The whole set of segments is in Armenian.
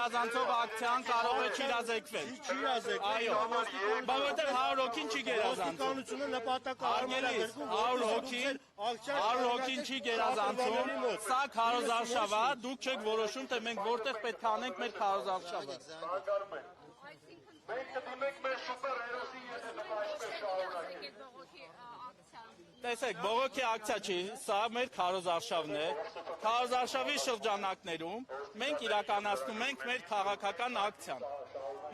Գերազանցող ակցիան կարող է չիրազեկվել։ Այո, բայց որտեղ 100 հոգին չի գերազանցում։ 100 հոգին չի գերազանցում։ Սա քարոզարշավ է, դուք չեք որոշում, թե մենք որտեղ պետք է անենք մեր քարոզարշավը։ Մենք կդիմենք մեր սուպերհերոսի Տեսեք, բողոքի ակցիա չի, սա մեր քարոզարշավն է։ Քարոզարշավի շրջանակներում մենք իրականացնում ենք մեր քաղաքական ակցիան։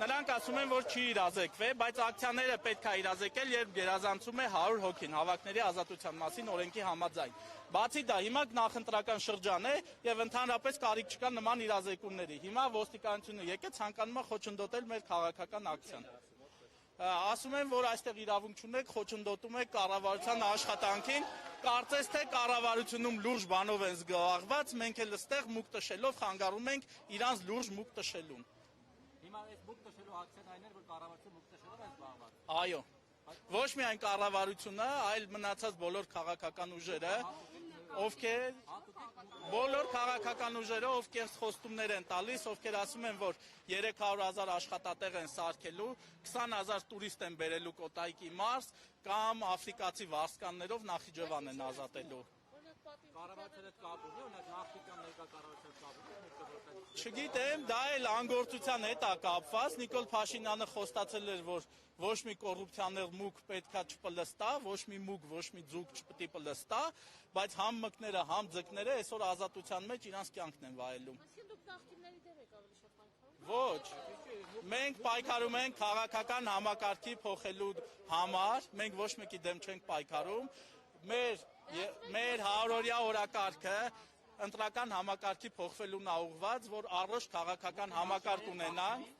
Նրանք ասում են, որ չի իրազեկվի, բայց ակցիաները պետք է իրազեկել, երբ գերազանցում է 100 հոգին հավաքների ազատության մասին օրենքի համաձայն։ Բացի դա, հիմա նախընտրական շրջան է եւ ընդհանրապես կարիք չկա նման իրազեկումների։ Հիմա ոստիկանությունը եկել ցանկանում է խոչընդոտել մեր քաղաքական ակցիան։ Ասում են, որ այստեղ իրավունք չունեք, խոչընդոտում եք կառավարության աշխատանքին, կարծես թե կառավարությունում լուրջ բանով են զբաղված, մենք էլ այստեղ մուկ տշելով խանգարում ենք իրանց լուրջ մուկ տշելուն։ Հիմա այս մուկ տշելու ակցիան այն էր, որ կառավարությունը մուկ տշելով է զբաղված։ Այո։ Ոչ միայն կառավարությունը, այլ մնացած բոլոր քաղաքական ուժերը, ովքեր բոլոր քաղաքական ուժերը, ովքեր խոստումներ են տալիս, ովքեր ասում են, որ 300,000 աշխատատեղ են սարքելու, 20,000 տուրիստ են բերելու Կոտայքի մարզ, կամ աֆրիկացի վարձկաններով Նախիջևան են ազատելու։ Կառավարության հետ կապ ունի, օրինակ Աֆրիկան ներկա կառավարության կապ ունի։ Չգիտեմ, դա էլ անգործության հետ է կապված։ Նիկոլ Փաշինյանը խոստացել էր, որ ոչ մի կոռուպցիաներ մուկ պետքա չպլստա, ոչ մի մուկ, ոչ մի ձուկ չպետք է պլստա, բայց համ մկները, համ ձկները այսօր ազատության մեջ իրանց կյանքն են վայելում։ Ոչ, մենք պայքարում ենք քաղաքական համակարգի փոխելու համար, մենք ոչ մեկի դեմ չենք պայքարում, մեր 100-օրյա օրակարգը ընտրական համակարգի փոխվելուն է ուղղված, որ առողջ քաղաքական համակարգ ունենանք,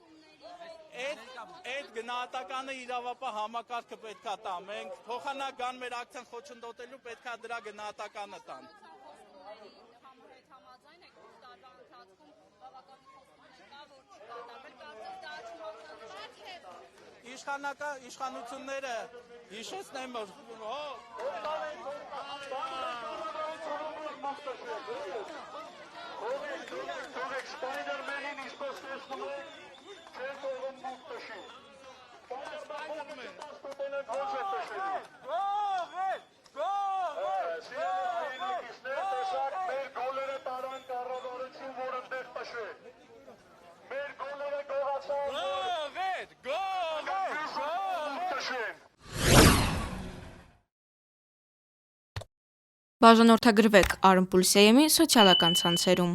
այդ գնահատականը իրավապահ համակարգը պետքա տա, մենք փոխանակ մեր ակցիան խոչընդոտելու պետքա դրա գնահատականը տան։ Իշխանությունները հիշեցնեմ, որ Բաժանորդագրվեք Արմպուլսիայեմի սոցիալական ցանցերում։